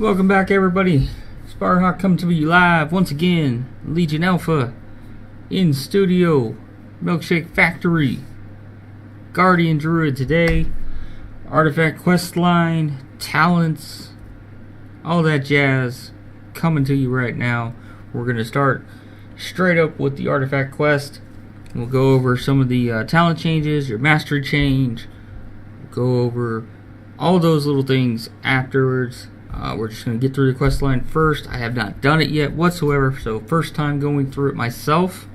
Welcome back, everybody. Sparhawk coming to you live once again. Legion Alpha in studio, Milkshake Factory. Guardian Druid today. Artifact quest line, talents, all that jazz coming to you right now. We're gonna start straight up with the artifact quest. We'll go over some of the talent changes, your mastery change. We'll go over all those little things afterwards. We're just going to get through the quest line first. I have not done it yet whatsoever, so first time going through it myself.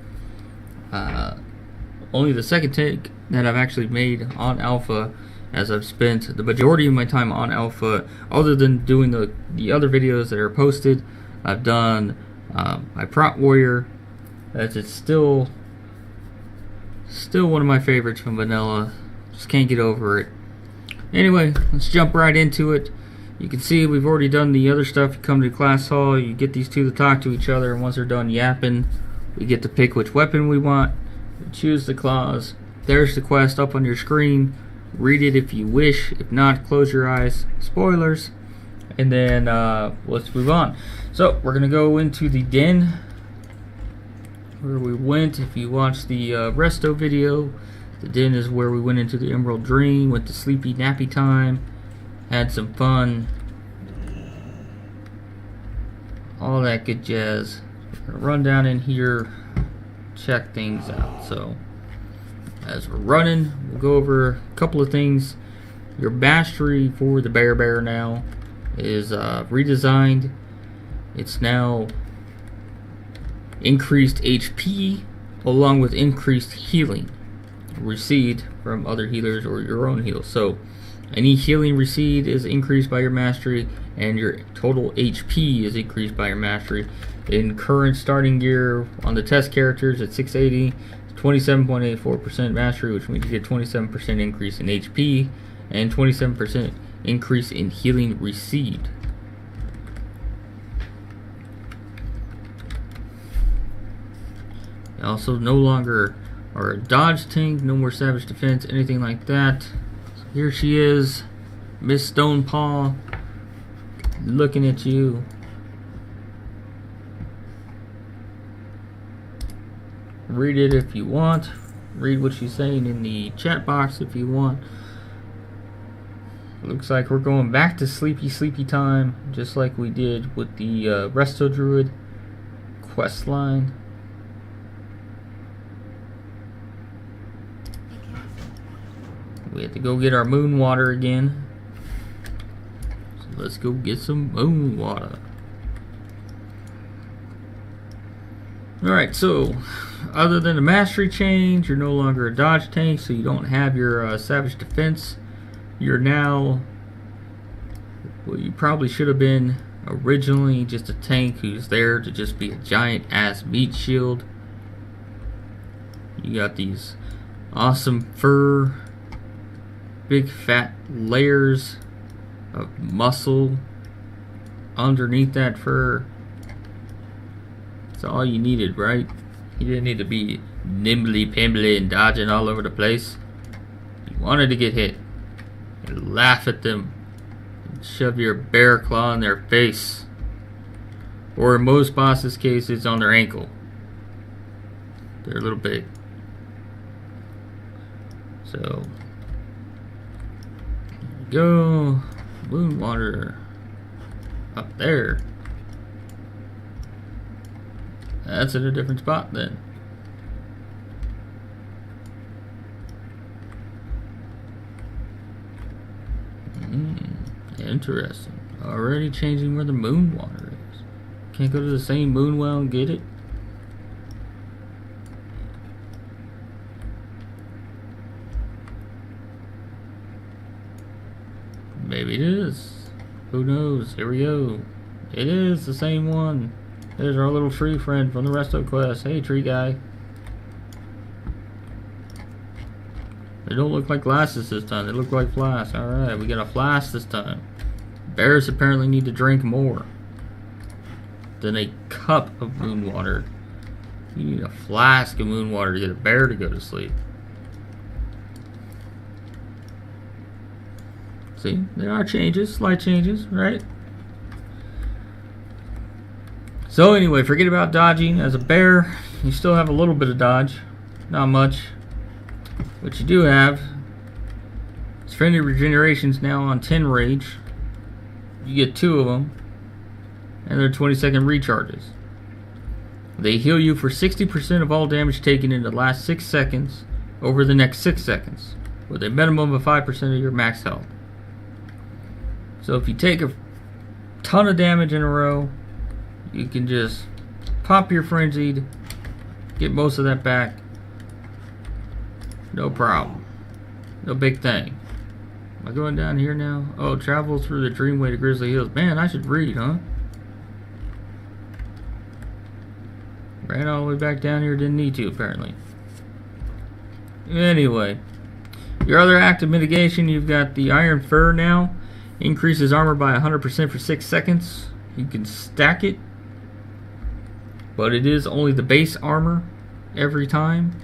Only the second take that I've actually made on Alpha, as I've spent the majority of my time on Alpha, other than doing the other videos that are posted. I've done my Prompt Warrior. It's still one of my favorites from Vanilla. Just can't get over it. Anyway, let's jump right into it. You can see we've already done the other stuff. You come to class hall, you get these two to talk to each other, and once they're done yapping, we get to pick which weapon we want. We choose the clause. There's the quest up on your screen. Read it if you wish. If not, close your eyes. Spoilers. And then let's move on. So we're gonna go into the den where we went. If you watched the resto video, the den is where we went into the Emerald Dream, went to sleepy nappy time, had some fun, all that good jazz. We're gonna run down in here, check things out. So as we're running, we'll go over a couple of things. Your mastery for the bear now is redesigned. It's now increased HP along with increased healing received from other healers or your own heal. So any healing received is increased by your mastery, and your total HP is increased by your mastery. In current starting gear on the test characters at 680, 27.84% mastery, which means you get 27% increase in HP and 27% increase in healing received. Also, no longer are a dodge tank, no more savage defense, anything like that. Here she is, Miss Stonepaw, looking at you. Read it if you want. Read what she's saying in the chat box if you want. Looks like we're going back to sleepy time, just like we did with the Resto Druid quest line. We have to go get our moon water again. So let's go get some moon water. Alright, so other than the mastery change, you're no longer a dodge tank, so you don't have your savage defense. You're now, well, you probably should have been originally just a tank who's there to just be a giant ass meat shield. You got these awesome fur, big fat layers of muscle underneath that fur. That's all you needed, right? You didn't need to be nimbly pimbly and dodging all over the place. You wanted to get hit, you laugh at them and shove your bear claw in their face, or in most bosses' cases on their ankle. They're a little big. So go, moon water up there. That's in a different spot then. Interesting. Already changing where the moon water is. Can't go to the same moon well and get it. Maybe it is. Who knows? Here we go. It is the same one. There's our little tree friend from the Resto quest. Hey, tree guy. They don't look like glasses this time. They look like flasks. Alright, we got a flask this time. Bears apparently need to drink more than a cup of moon water. You need a flask of moon water to get a bear to go to sleep. See, there are changes, slight changes, right? So anyway, forget about dodging. As a bear, you still have a little bit of dodge. Not much. What you do have is friendly regenerations now on 10 rage. You get 2 of them. And they're 20-second recharges. They heal you for 60% of all damage taken in the last 6 seconds over the next 6 seconds, with a minimum of 5% of your max health. So if you take a ton of damage in a row, you can just pop your frenzied, get most of that back. No problem. No big thing. Am I going down here now? Oh, travel through the Dreamway to Grizzly Hills. Man, I should read, huh? Ran all the way back down here, didn't need to, apparently. Anyway, your other active mitigation, you've got the Iron Fur now. Increases armor by 100% for 6 seconds. You can stack it, but it is only the base armor every time.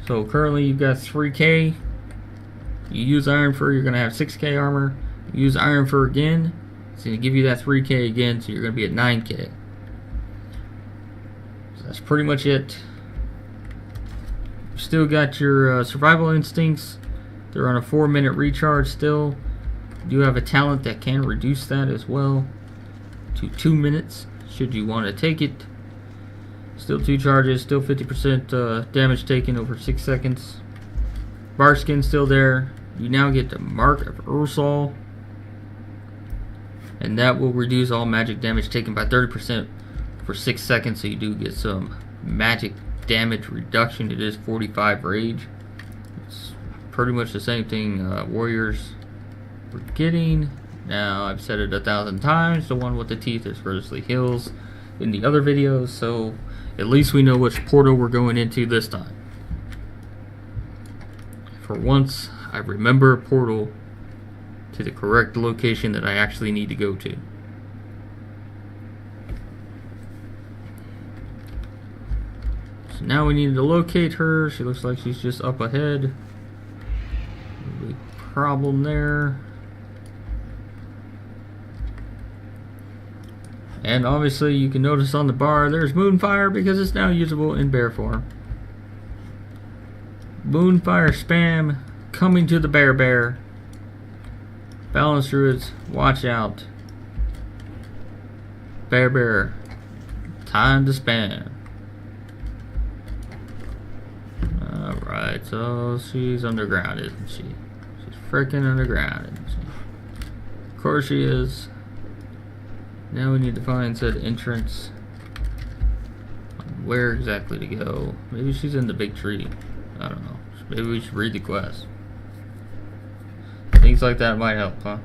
So currently you've got 3k. You use Iron Fur, you're going to have 6k armor. You use Iron Fur again, it's going to give you that 3k again, so you're going to be at 9k. So that's pretty much it. You've still got your survival instincts. They're on a 4-minute recharge still. You do have a talent that can reduce that as well to 2 minutes, should you want to take it. Still 2 charges, still 50% damage taken over 6 seconds. Bar skin still there. You now get the Mark of Ursal, and that will reduce all magic damage taken by 30% for 6 seconds, so you do get some magic damage reduction. It is 45 rage. It's pretty much the same thing warriors were getting. Now, I've said it 1,000 times, the one with the teeth is Grizzly Hills in the other videos, so at least we know which portal we're going into this time. For once, I remember a portal to the correct location that I actually need to go to. So now we need to locate her. She looks like she's just up ahead. No big problem there. And obviously you can notice on the bar there's Moonfire because it's now usable in bear form. Moonfire spam coming to the bear. Balance Druids, watch out. Bear, time to spam. Alright, so she's underground, isn't she? She's freaking underground, isn't she? Of course she is. Now we need to find said entrance. Where exactly to go? Maybe she's in the big tree. I don't know. Maybe we should read the quest. Things like that might help, huh?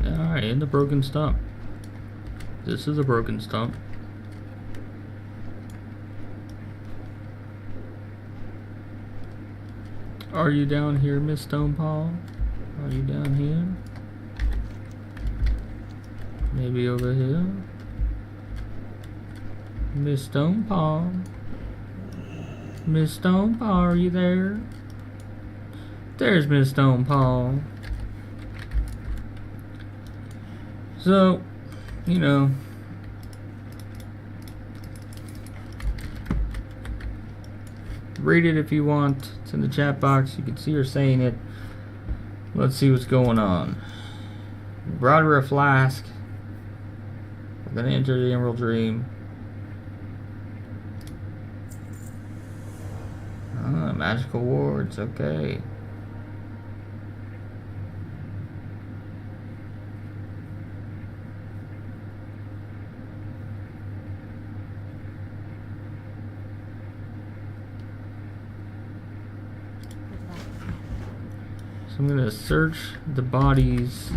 Alright, in the broken stump. This is a broken stump. Are you down here, Miss Stonepaw? Are you down here? Maybe over here? Miss Stonepaw? Miss Stonepaw, are you there? There's Miss Stonepaw. So, you know, read it if you want. It's in the chat box. You can see her saying it. Let's see what's going on. Brought her a flask. We're gonna enter the Emerald Dream. Ah, magical wards. Okay. So I'm going to search the bodies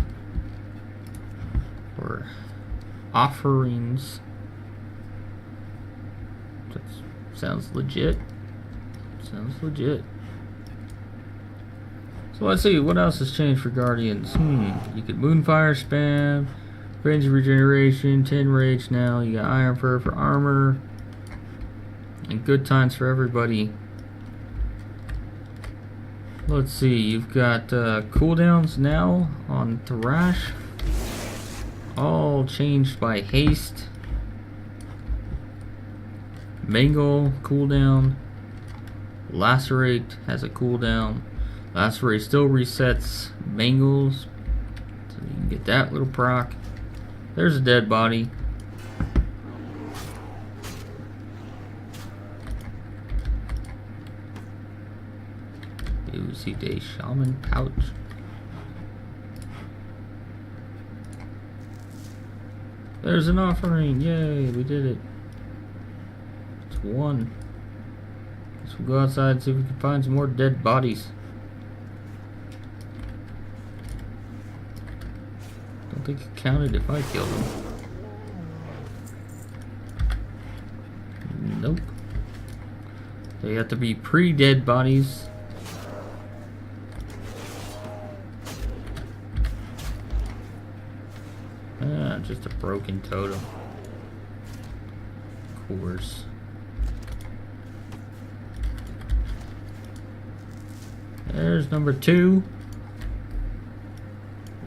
for offerings. That sounds legit. Sounds legit. So let's see, what else has changed for Guardians? You could Moonfire spam, Frenzy regeneration, 10 rage now. You got Iron Fur for armor. and good times for everybody. Let's see, you've got cooldowns now on Thrash, all changed by haste. Mangle cooldown. Lacerate has a cooldown. Lacerate still resets Mangles, so you can get that little proc. There's a dead body. Received a shaman pouch. There's an offering. Yay, we did it. It's one. Let's go outside and see if we can find some more dead bodies. Don't think it counted if I killed them. Nope. They have to be pre-dead bodies. Just a broken totem. Of course. There's number 2.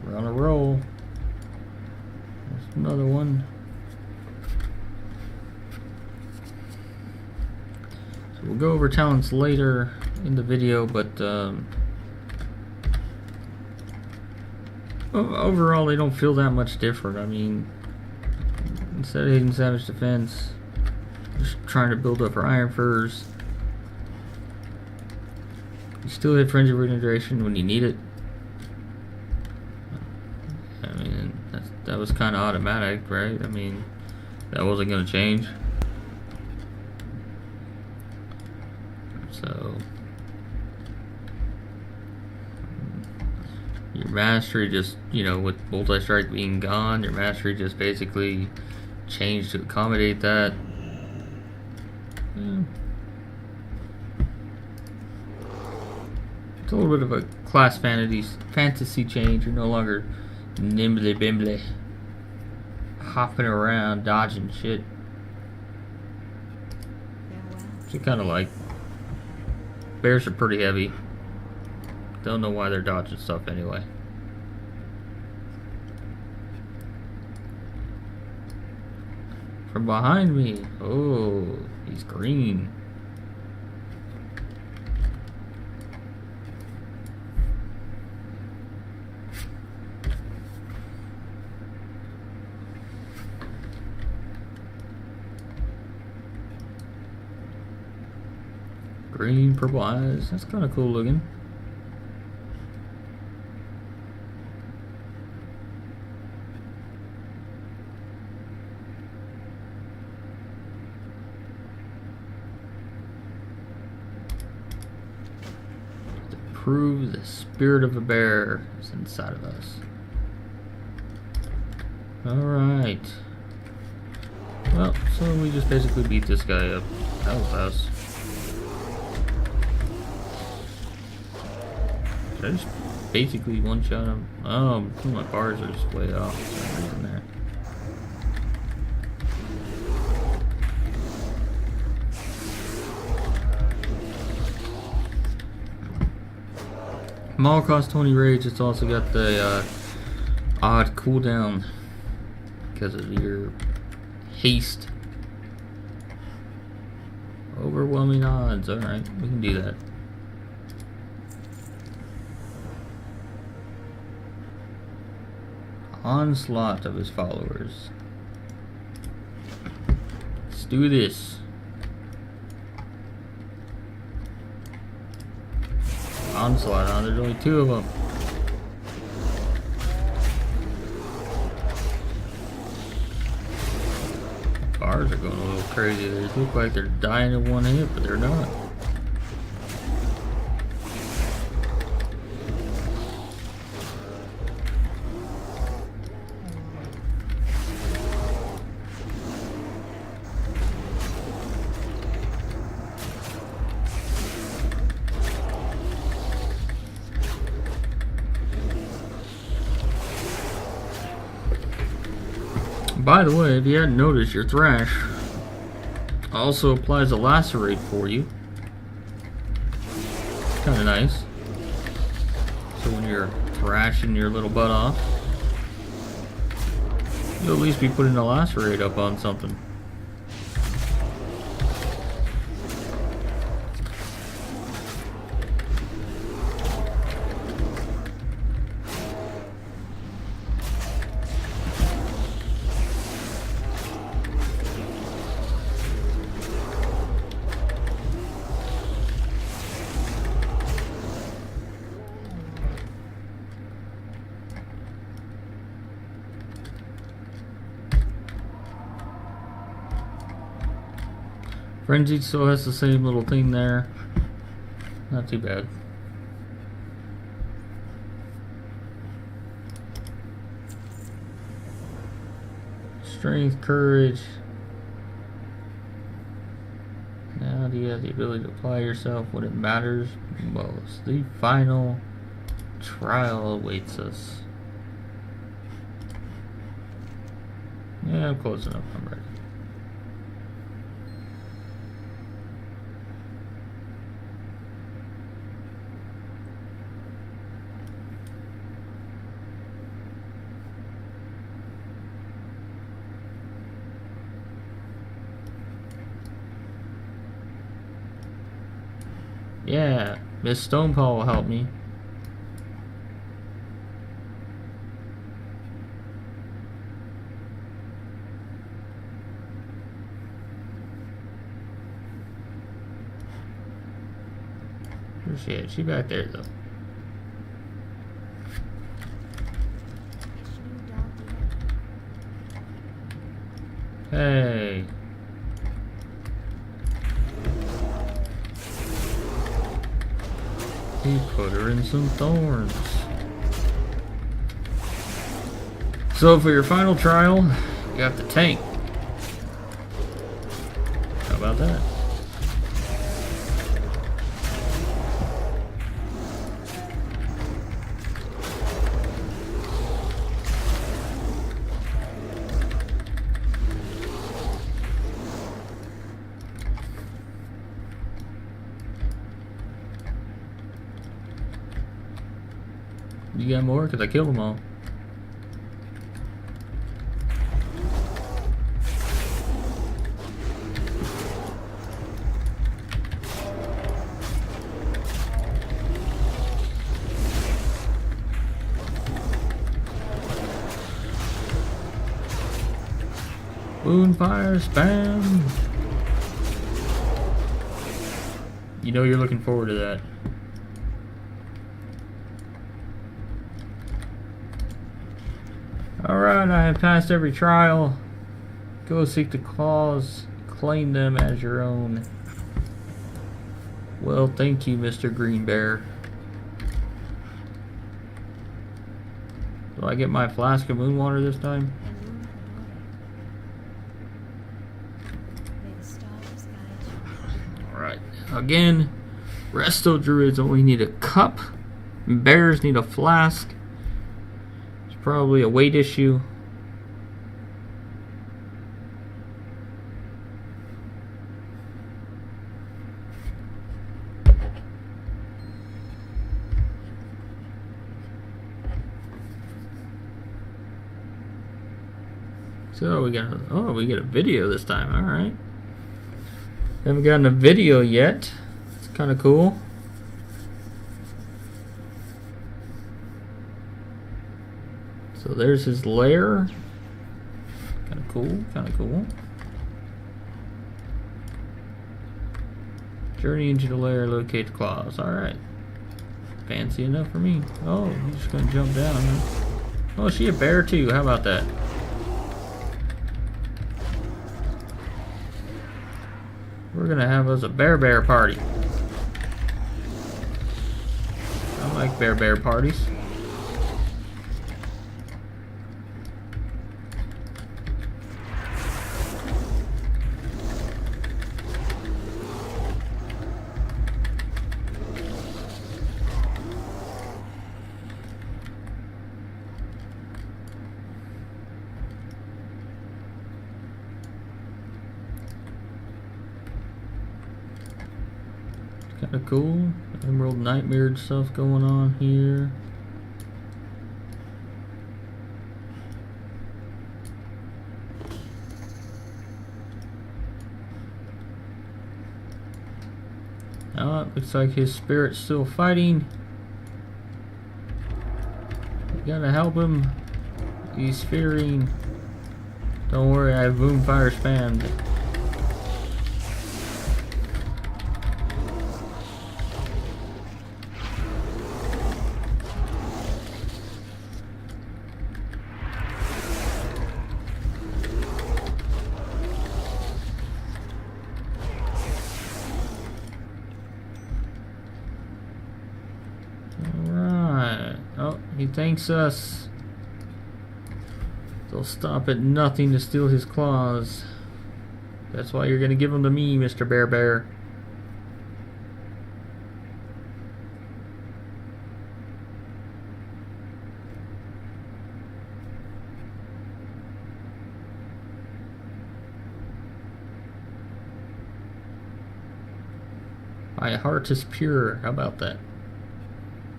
We're on a roll. There's another one. So we'll go over talents later in the video, but overall, they don't feel that much different. I mean, instead of hitting Savage Defense, just trying to build up for Iron Furs. You still hit Frenzy Regeneration when you need it. I mean, that was kind of automatic, right? I mean, that wasn't going to change. So your mastery just, you know, with multi-strike being gone, your mastery just basically changed to accommodate that. Yeah. It's a little bit of a class fantasy change. You're no longer nimbly bimbly hopping around dodging shit. Which I kind of like. Bears are pretty heavy. Don't know why they're dodging stuff anyway. From behind me. Oh, he's green. Green, purple eyes. That's kind of cool looking. Prove the spirit of a bear is inside of us. Alright. Well, so we just basically beat this guy up. That was us. Did I just basically one-shot him? Oh, my bars are just way off for some reason there. Maul costs 20 rage. It's also got the odd cooldown because of your haste. Overwhelming odds. Alright, we can do that. Onslaught of his followers. Let's do this. Onslaught on, there's only 2 of them. Bars are going a little crazy. They look like they're dying in one hit, but they're not. By the way, if you hadn't noticed, your Thrash Also applies a lacerate for you. Kind of nice. So when you're thrashing your little butt off, you'll at least be putting a lacerate up on something. Frenzied still has the same little thing there. Not too bad. Strength, courage. Now do you have the ability to apply yourself when it matters most? The final trial awaits us. Yeah, I'm close enough. I'm ready. Yeah, Miss Stonepaw will help me. Where's she at? She back there though. Hey. He put her in some thorns. So for your final trial, you got the tank. How about that? You got more? Because I killed them all. Moonfire spam. You know you're looking forward to that. Alright, I have passed every trial. Go seek the claws. Claim them as your own. Well, thank you, Mr. Green Bear. Do I get my flask of moon water this time? Alright, again, resto druids only need a cup. Bears need a flask. Probably a weight issue. So we got we get a video this time. All right. Haven't gotten a video yet. It's kind of cool. So there's his lair. Kind of cool, kind of cool. Journey into the lair, locate the claws. Alright. Fancy enough for me. Oh, he's just gonna jump down. Huh? Oh, is she a bear too? How about that? We're gonna have us a bear party. I like bear parties. kind of cool. Emerald Nightmare stuff going on here. Oh, looks like his spirit's still fighting. We gotta help him. He's fearing. Don't worry, I have Boomfire spammed. Alright. Oh, he thanks us. They'll stop at nothing to steal his claws. That's why you're gonna give them to me, Mr. Bear. My heart is pure. How about that?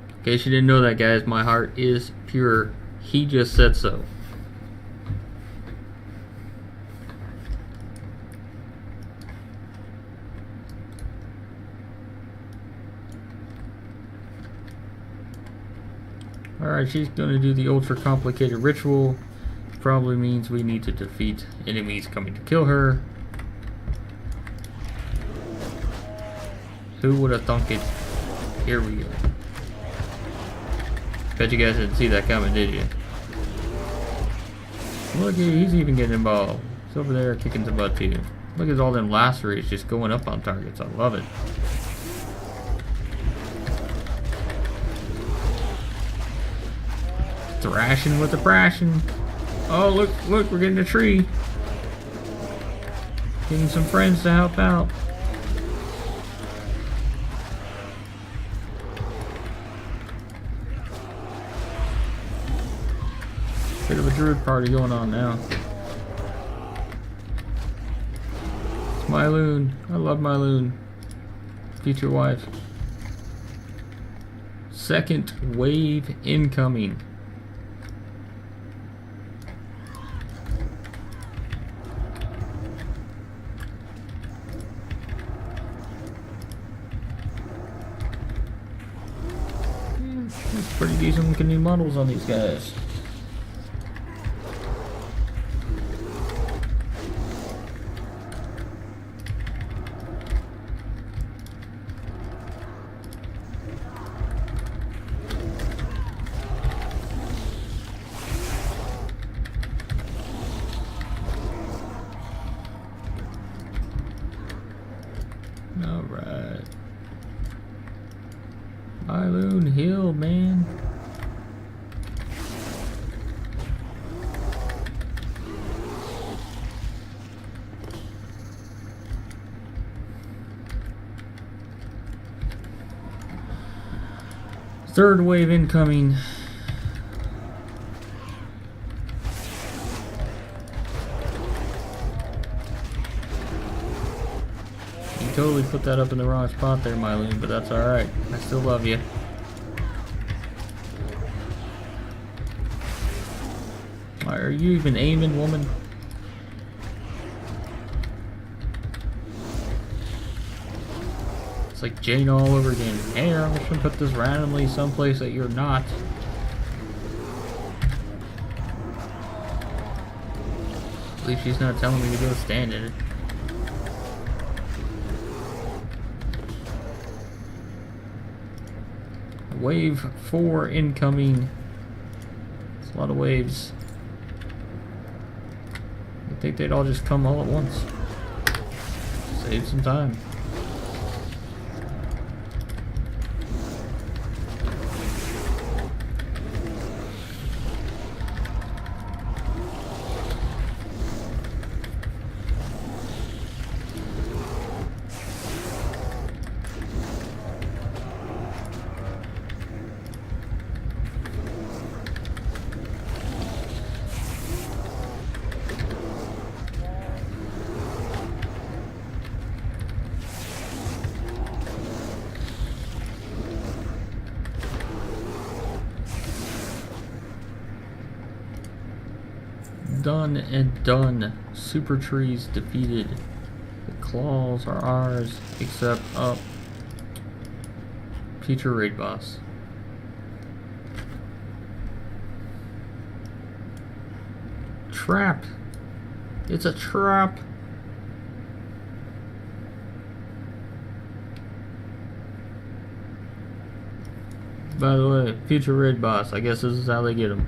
In case you didn't know that, guys, my heart is pure. He just said so. Alright, she's gonna do the ultra complicated ritual. Probably means we need to defeat enemies coming to kill her. Who would have thunk it? Here we go. Bet you guys didn't see that coming, did you? Look, he's even getting involved. He's over there kicking some butt too. Look at all them lacerates just going up on targets. I love it. Thrashing with the thrashing. Oh, look, we're getting a tree. Getting some friends to help out. Bit of a druid party going on now. It's Myloon. I love Myloon. Future wife. Second wave incoming. That's pretty decent looking new models on these guys. Alright. Myloon Hill, man. Third wave incoming. Totally put that up in the wrong spot there, Myloon, but that's alright. I still love you. Why are you even aiming, woman? It's like Jane all over again. Hey, I'm just gonna put this randomly someplace that you're not. At least she's not telling me to go stand in it. Wave 4 incoming. It's a lot of waves. I think they'd all just come all at once. Save some time. Done and done. Super trees defeated. The claws are ours, except up. Future raid boss. Trap. It's a trap. By the way, future raid boss. I guess this is how they get him.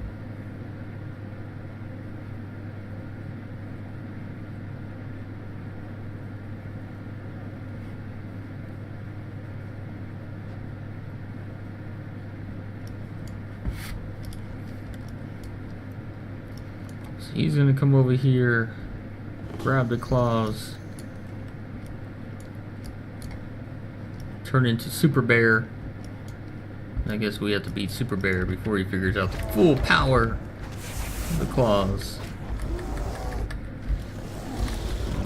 So he's gonna come over here, grab the claws, turn into Super Bear. I guess we have to beat Super Bear before he figures out the full power of the claws.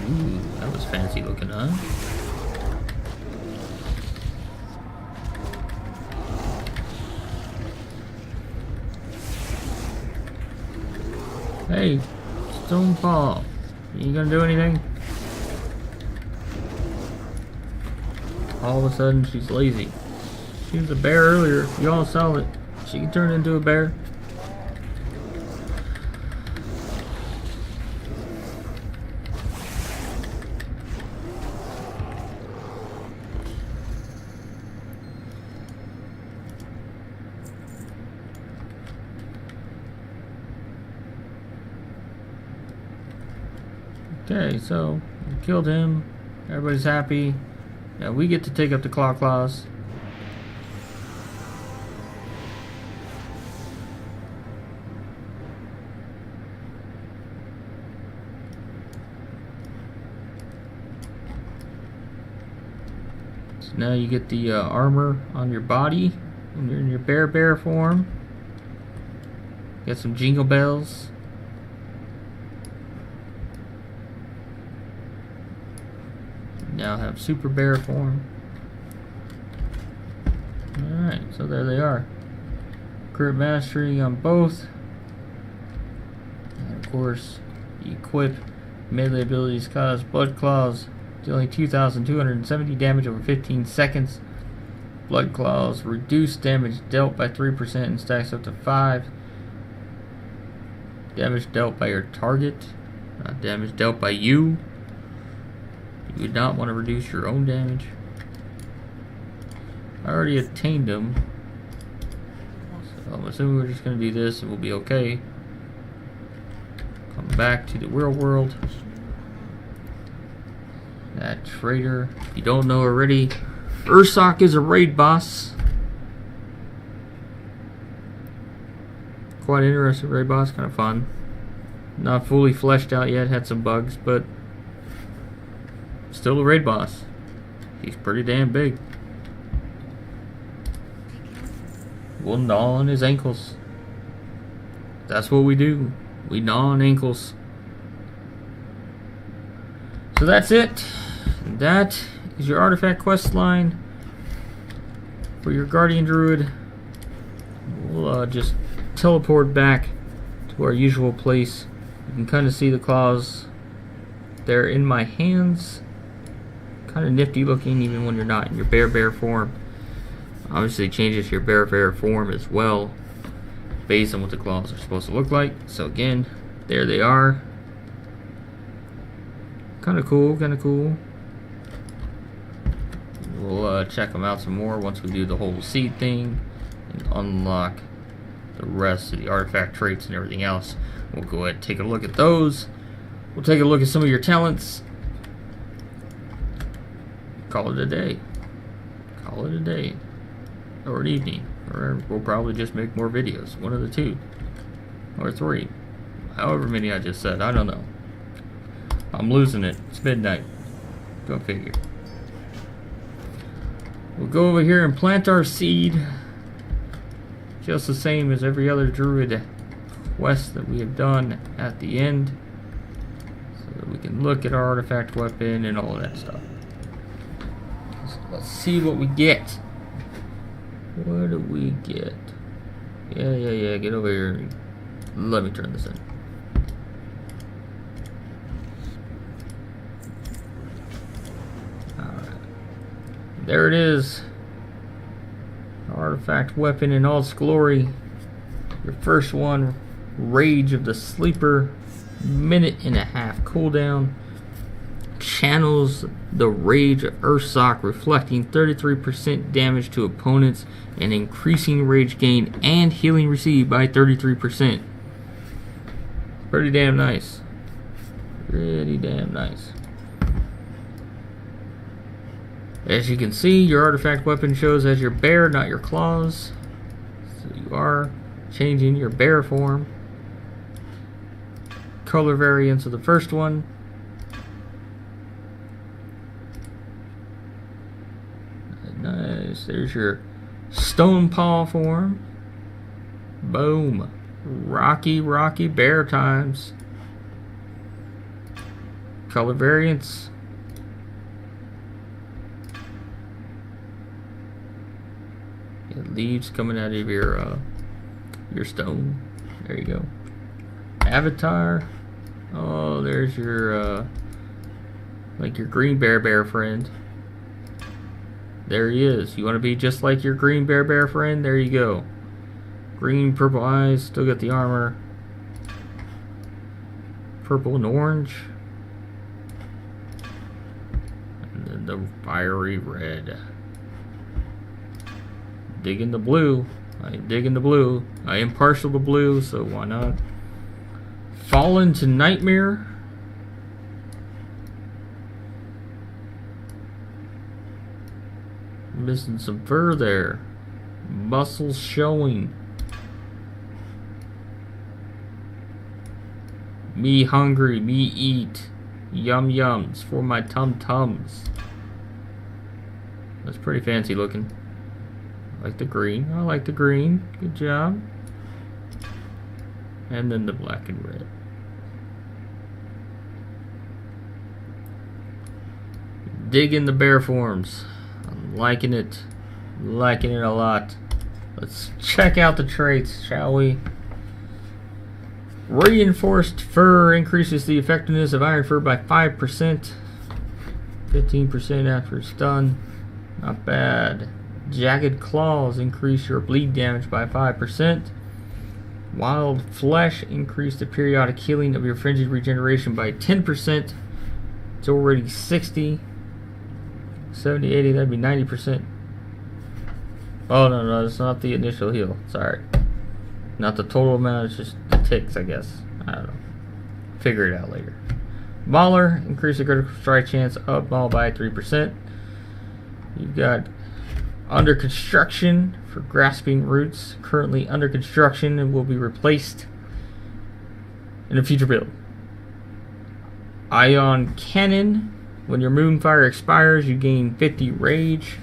Ooh, that was fancy looking, huh? Hey, Stonepaw, you gonna do anything? All of a sudden, she's lazy. She was a bear earlier. You all saw it. She can turn into a bear. Okay, so we killed him. Everybody's happy. Yeah, we get to take up the claws. So now you get the armor on your body when you're in your bear form. Get some jingle bells. Now have Super Bear form. Alright, so there they are. Crit mastery on both. And of course, equip melee abilities cause Blood Claws, dealing 2,270 damage over 15 seconds. Blood Claws reduce damage dealt by 3% and stacks up to 5. Damage dealt by your target, not damage dealt by you. You would not want to reduce your own damage. I already attained them, so I'm assuming we're just going to do this and we'll be okay. Come back to the real world. That traitor, if you don't know already, Ursoc is a raid boss. Quite interesting raid boss, kind of fun. Not fully fleshed out yet, had some bugs, but still a raid boss. He's pretty damn big. We'll gnaw on his ankles. That's what we do. We gnaw on ankles. So that's it. That is your artifact quest line for your Guardian Druid. We'll just teleport back to our usual place. You can kind of see the claws there in my hands. Kind of nifty looking even when you're not in your bear form. Obviously changes your bear form as well based on what the claws are supposed to look like. So again, there they are. Kind of cool, kind of cool. We'll check them out some more once we do the whole seed thing and unlock the rest of the artifact traits and everything else. We'll go ahead and take a look at those. We'll take a look at some of your talents. Call it a day. Call it a day. Or an evening. Or we'll probably just make more videos. One of the two. Or 3. However many I just said. I don't know. I'm losing it. It's midnight. Go figure. We'll go over here and plant our seed. Just the same as every other druid quest that we have done at the end. So that we can look at our artifact weapon and all of that stuff. So let's see what we get. What do we get? Yeah, get over here. Let me turn this in. there it is. Artifact weapon in all its glory. Your first one, Rage of the Sleeper, 1.5-minute cooldown. Channels the Rage of Ursoc, reflecting 33% damage to opponents and increasing rage gain and healing received by 33%. Pretty damn nice. Pretty damn nice. As you can see, your artifact weapon shows as your bear, not your claws. So you are changing your bear form. Color variants of the first one. Nice. There's your stone paw form. Boom. Rocky bear times. Color variants. Leaves coming out of your stone. There you go. Avatar. Oh, there's your like your green bear friend. There he is. You want to be just like your green bear friend? There you go. Green, purple eyes. Still got the armor. Purple and orange. And then the fiery red. Digging the blue. I am digging the blue. I am partial to blue, so why not? Fallen to Nightmare. Missing some fur there. Muscles showing. Me hungry, me eat. Yum yums for my tum-tums. That's pretty fancy looking. I like the green. I like the green. Good job. And then the black and red. Dig in the bear forms. I'm liking it. Liking it a lot. Let's check out the traits, shall we? Reinforced fur increases the effectiveness of iron fur by 5%. 15% after it's done. Not bad. Jagged claws increase your bleed damage by 5%. Wild flesh increase the periodic healing of your frenzied regeneration by 10%. It's already 60. 70, 80, that'd be 90%. Oh, no, it's not the initial heal. Sorry. Not the total amount, it's just the ticks, I guess. I don't know. Figure it out later. Mauler, increase the critical strike chance of Maul by 3%. You've got Under Construction for Grasping Roots. Currently under construction and will be replaced in a future build. Ion Cannon. When your Moonfire expires, you gain 50 rage.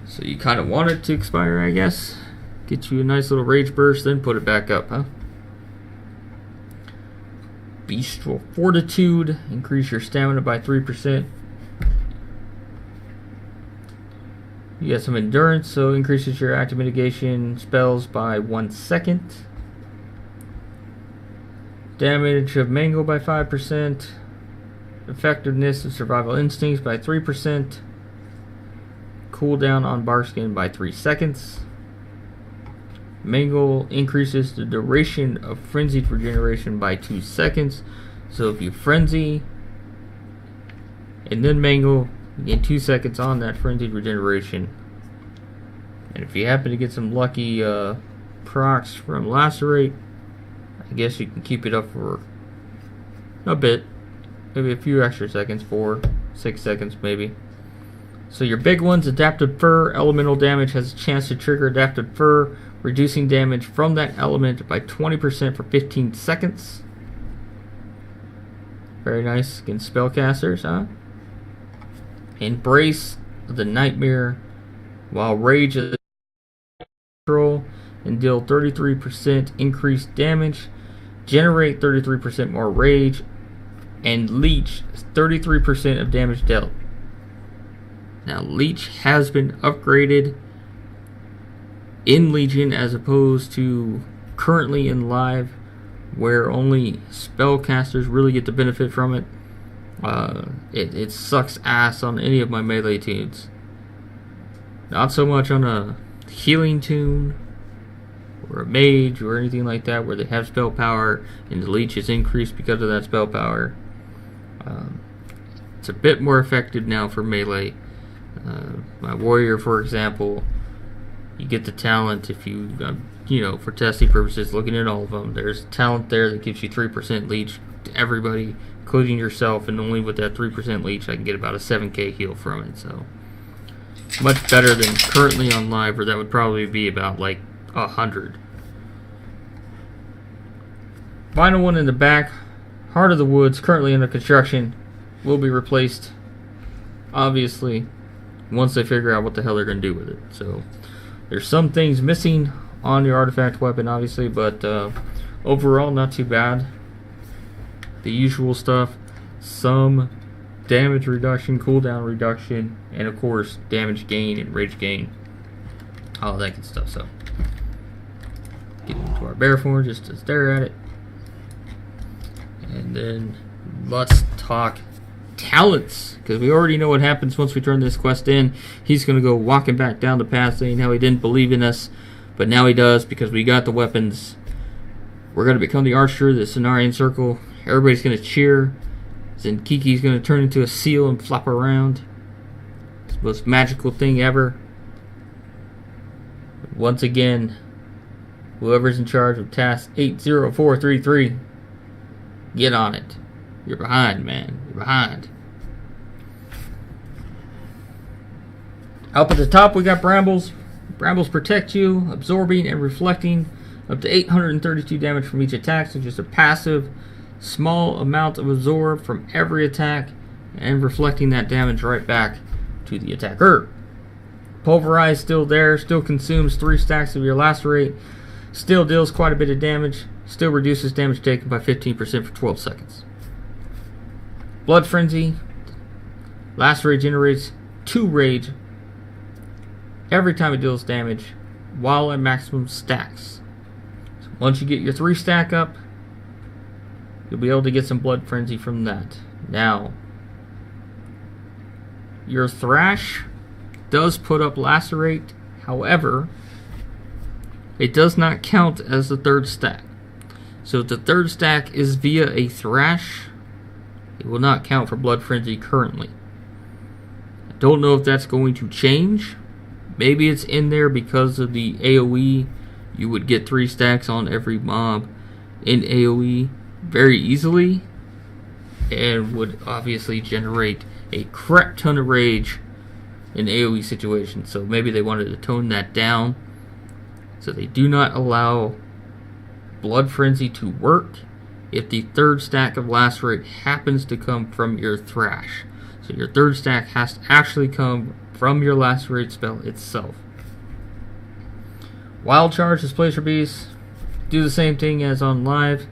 So you kind of want it to expire, I guess. Get you a nice little rage burst, then put it back up, huh? Bestial Fortitude. Increase your stamina by 3%. You got some endurance, so increases your active mitigation spells by 1 second. Damage of Mangle by 5%. Effectiveness of Survival Instincts by 3%. Cooldown on Barskin by 3 seconds. Mangle increases the duration of Frenzied Regeneration by 2 seconds. So if you Frenzy and then Mangle, you get 2 seconds on that Frenzied Regeneration. And if you happen to get some lucky procs from Lacerate, I guess you can keep it up for a bit. Maybe a few extra seconds, 4, 6 seconds maybe. So your big ones, Adapted Fur. Elemental damage has a chance to trigger Adapted Fur, reducing damage from that element by 20% for 15 seconds. Very nice against spellcasters, huh? Embrace the Nightmare. While Rage is control and deal 33% increased damage, generate 33% more rage, and leech 33% of damage dealt. Now leech has been upgraded in Legion as opposed to currently in live, where only spellcasters really get the benefit from it. It sucks ass on any of my melee tunes. Not so much on a healing tune or a mage or anything like that where they have spell power and the leech is increased because of that spell power. It's a bit more effective now for melee. My warrior, for example, you get the talent if you, for testing purposes, looking at all of them, there's talent there that gives you 3% leech to everybody, including yourself, and only with that 3% leech I can get about a 7k heal from it, so much better than currently on live, where that would probably be about like 100. Final one in the back, Heart of the Woods, currently under construction, will be replaced, obviously, once they figure out what the hell they're going to do with it. So there's some things missing on your artifact weapon, obviously, but overall not too bad. The usual stuff, some damage reduction, cooldown reduction, and of course damage gain and rage gain, all that good stuff. So get into our bear form just to stare at it, and then let's talk talents, because we already know what happens once we turn this quest in. He's going to go walking back down the path saying how he didn't believe in us, but now he does because we got the weapons. We're going to become the archer, the Cenarian circle. Everybody's going to cheer. Then Kiki's going to turn into a seal and flop around. It's the most magical thing ever. Once again, whoever's in charge of task 80433, get on it. You're behind, man. You're behind. Up at the top, we got brambles. Brambles protect you, absorbing and reflecting up to 832 damage from each attack. So just a passive, small amount of absorb from every attack, and reflecting that damage right back to the attacker. Pulverize still there, still consumes 3 stacks of your lacerate, still deals quite a bit of damage, still reduces damage taken by 15% for 12 seconds. Blood Frenzy. Lacerate generates 2 rage every time it deals damage while at maximum stacks. So once you get your 3 stack up, you'll be able to get some Blood Frenzy from that. Now, your Thrash does put up Lacerate, however, it does not count as the 3rd stack. So if the 3rd stack is via a Thrash, it will not count for Blood Frenzy currently. I don't know if that's going to change. Maybe it's in there because of the AoE. You would get 3 stacks on every mob in AoE very easily, and would obviously generate a crap ton of rage in AoE situations. So maybe they wanted to tone that down, so they do not allow Blood Frenzy to work if the 3rd stack of Lacerate happens to come from your Thrash. So your 3rd stack has to actually come from your Lacerate spell itself. Wild Charge, Displacer Beast, do the same thing as on live.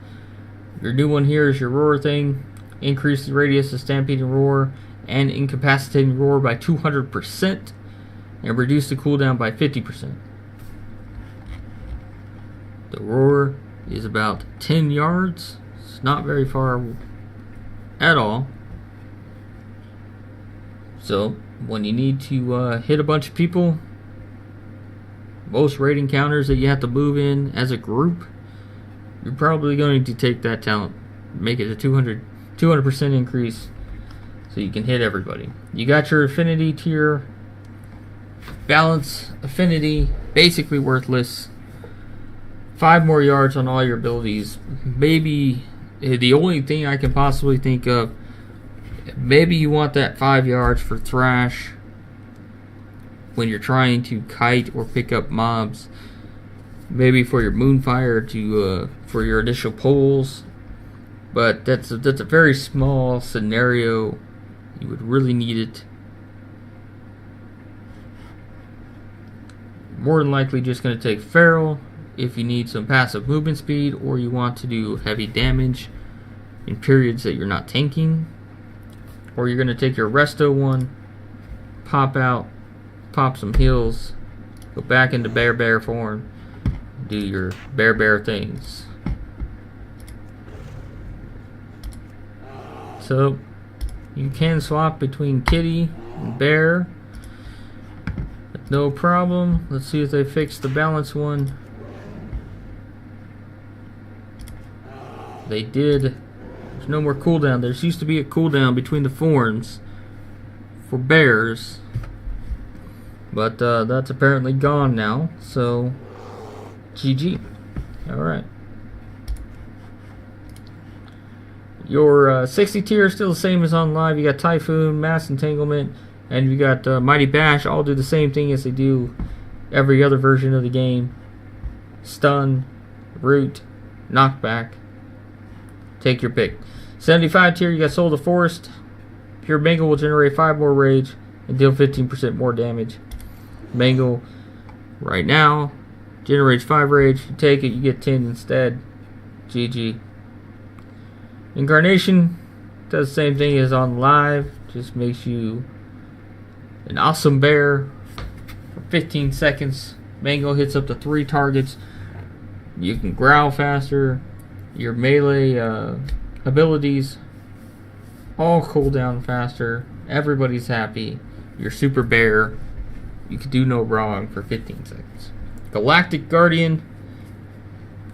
Your new one here is your Roar thing. Increase the radius of Stampeding Roar and Incapacitating Roar by 200%, and reduce the cooldown by 50%. The Roar is about 10 yards. It's not very far at all. So when you need to hit a bunch of people, most raid encounters that you have to move in as a group, you're probably going to take that talent, make it a 200% increase, so you can hit everybody. You got your affinity tier. Balance, affinity, basically worthless. 5 more yards on all your abilities. Maybe the only thing I can possibly think of, maybe you want that 5 yards for Thrash when you're trying to kite or pick up mobs. Maybe for your Moonfire to for your initial pulls, but that's a very small scenario. You would really need it. More than likely just going to take Feral if you need some passive movement speed, or you want to do heavy damage in periods that you're not tanking. Or you're going to take your Resto one, pop out, pop some heals, go back into bear form, do your bear things. So You can swap between kitty and bear. No problem. Let's see if they fix the balance one. They did. There's no more cooldown. There used to be a cooldown between the forms for bears, but that's apparently gone now. So, GG. Alright. Your 60 tier is still the same as on live. You got Typhoon, Mass Entanglement, and you got Mighty Bash. All do the same thing as they do every other version of the game. Stun, Root, Knockback. Take your pick. 75 tier, you got Soul of the Forest. Pure Bengal will generate 5 more rage and deal 15% more damage. Bengal, right now, generates 5 rage. You take it, you get 10 instead. GG. Incarnation does the same thing as on live. Just makes you an awesome bear for 15 seconds. Bengal hits up to 3 targets. You can growl faster. Your melee abilities all cool down faster. Everybody's happy. You're super bear. You can do no wrong for 15 seconds. Galactic Guardian.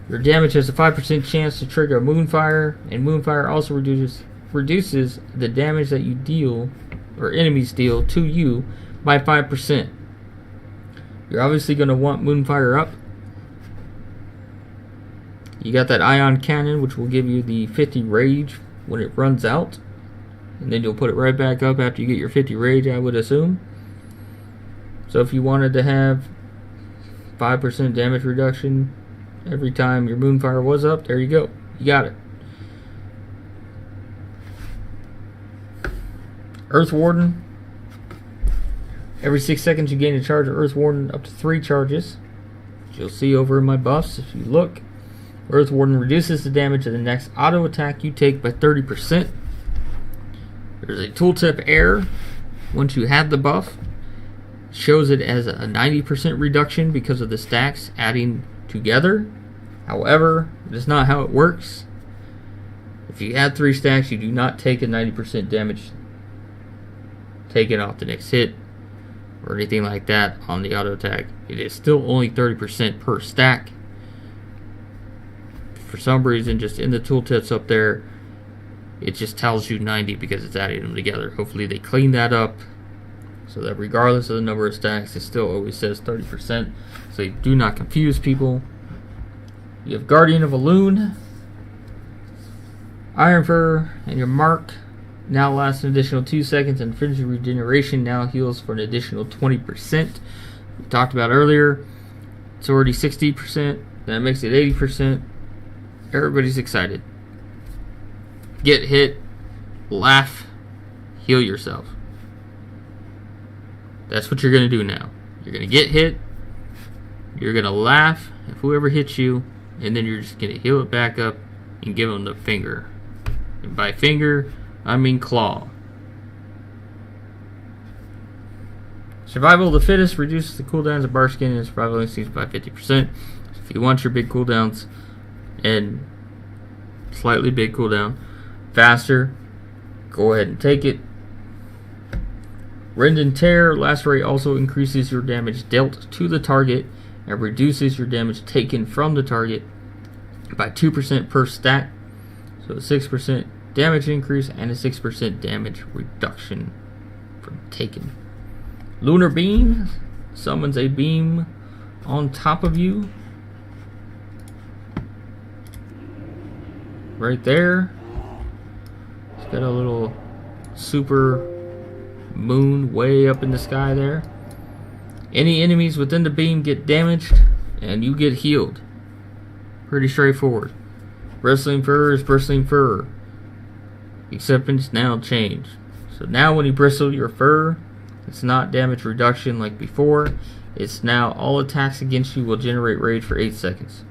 Your damage has a 5% chance to trigger a Moonfire, and Moonfire also reduces the damage that you deal, or enemies deal, to you by 5%. You're obviously going to want Moonfire up. You got that Ion Cannon, which will give you the 50 rage when it runs out. And then you'll put it right back up after you get your 50 rage, I would assume. So if you wanted to have 5% damage reduction every time your Moonfire was up, there you go. You got it. Earth Warden. Every 6 seconds you gain a charge of Earth Warden up to 3 charges. Which you'll see over in my buffs if you look. Earth Warden reduces the damage of the next auto attack you take by 30%. There's a tooltip error. Once you have the buff, shows it as a 90% reduction because of the stacks adding together. However, that's not how it works. If you add 3 stacks, you do not take a 90% damage taken off the next hit or anything like that on the auto attack. It is still only 30% per stack. For some reason, just in the tooltips up there, it just tells you 90 because it's adding them together. Hopefully they clean that up so that regardless of the number of stacks, it still always says 30%. So you do not confuse people. You have Guardian of Elune, Iron Fur, and your mark now lasts an additional 2 seconds, and Frenzy Regeneration now heals for an additional 20%. We talked about earlier, it's already 60%, that makes it 80%. Everybody's excited. Get hit, laugh, heal yourself. That's what you're going to do now. You're going to get hit, you're going to laugh at whoever hits you, and then you're just going to heal it back up and give them the finger. And by finger, I mean claw. Survival of the Fittest reduces the cooldowns of Barskin and survival instincts by 50%. So if you want your big cooldowns and slightly big cooldown faster, go ahead and take it. Rend and Tear. Lacerate also increases your damage dealt to the target and reduces your damage taken from the target by 2% per stack. So a 6% damage increase and a 6% damage reduction from taken. Lunar Beam summons a beam on top of you. Right there. It's got a little super moon way up in the sky there. Any enemies within the beam get damaged and you get healed. Pretty straightforward. Bristling fur is bristling fur, except it's now changed. So now when you bristle your fur, it's not damage reduction like before. It's now all attacks against you will generate rage for 8 seconds.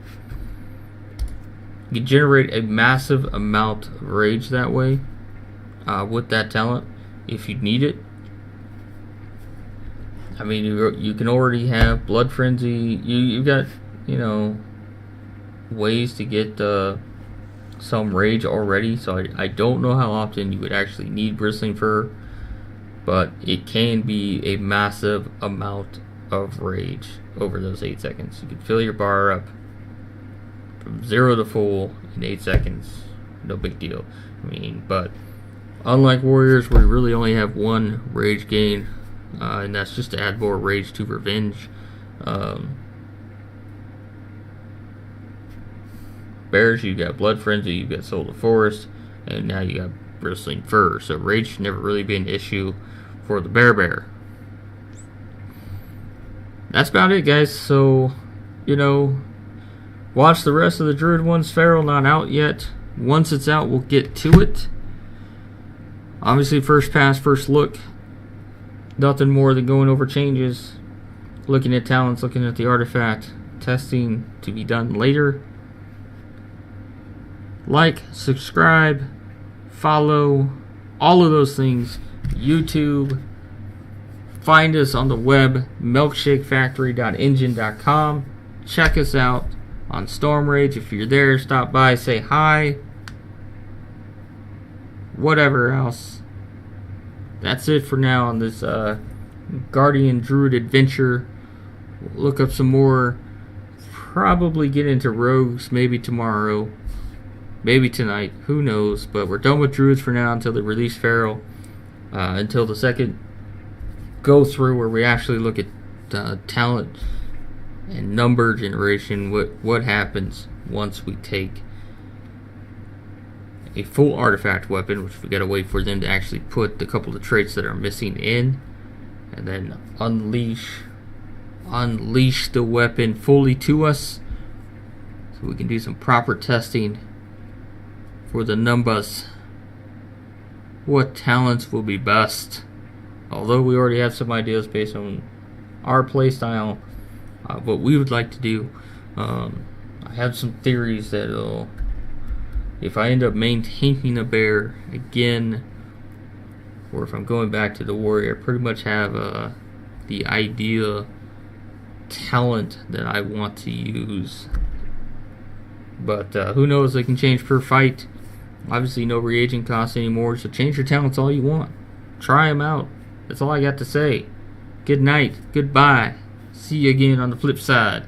You generate a massive amount of rage that way with that talent if you need it. I mean, you can already have Blood Frenzy. You've got, ways to get some rage already, so I don't know how often you would actually need Bristling Fur, but it can be a massive amount of rage over those 8 seconds. You can fill your bar up from 0 to full in 8 seconds. No big deal. I mean, but unlike Warriors, where you really only have one rage gain, and that's just to add more rage to Revenge. Bears, you got Blood Frenzy, you got Soul of Forest, and now you got Bristling Fur. So rage should never really be an issue for the Bear. That's about it, guys. So, watch the rest of the Druid ones. Feral not out yet. Once it's out, we'll get to it. Obviously, first pass, first look. Nothing more than going over changes, looking at talents, looking at the artifact, testing to be done later. Like, subscribe, follow, all of those things. YouTube. Find us on the web, milkshakefactory.engine.com. Check us out on Storm Rage. If you're there, stop by, say hi. Whatever else. That's it for now on this Guardian Druid adventure. We'll look up some more. Probably get into Rogues maybe tomorrow. Maybe tonight. Who knows? But we're done with Druids for now until they release Feral. Until the second go through where we actually look at talent and number generation. What happens once we take a full artifact weapon, which we gotta wait for them to actually put the couple of traits that are missing in, and then unleash the weapon fully to us, so we can do some proper testing for the numbers. What talents will be best? Although we already have some ideas based on our playstyle, what we would like to do. I have some theories that if I end up maintaining a bear again, or if I'm going back to the warrior, I pretty much have the idea talent that I want to use. But who knows, they can change per fight. Obviously no reagent costs anymore, so change your talents all you want. Try them out. That's all I got to say. Good night. Goodbye. See you again on the flip side.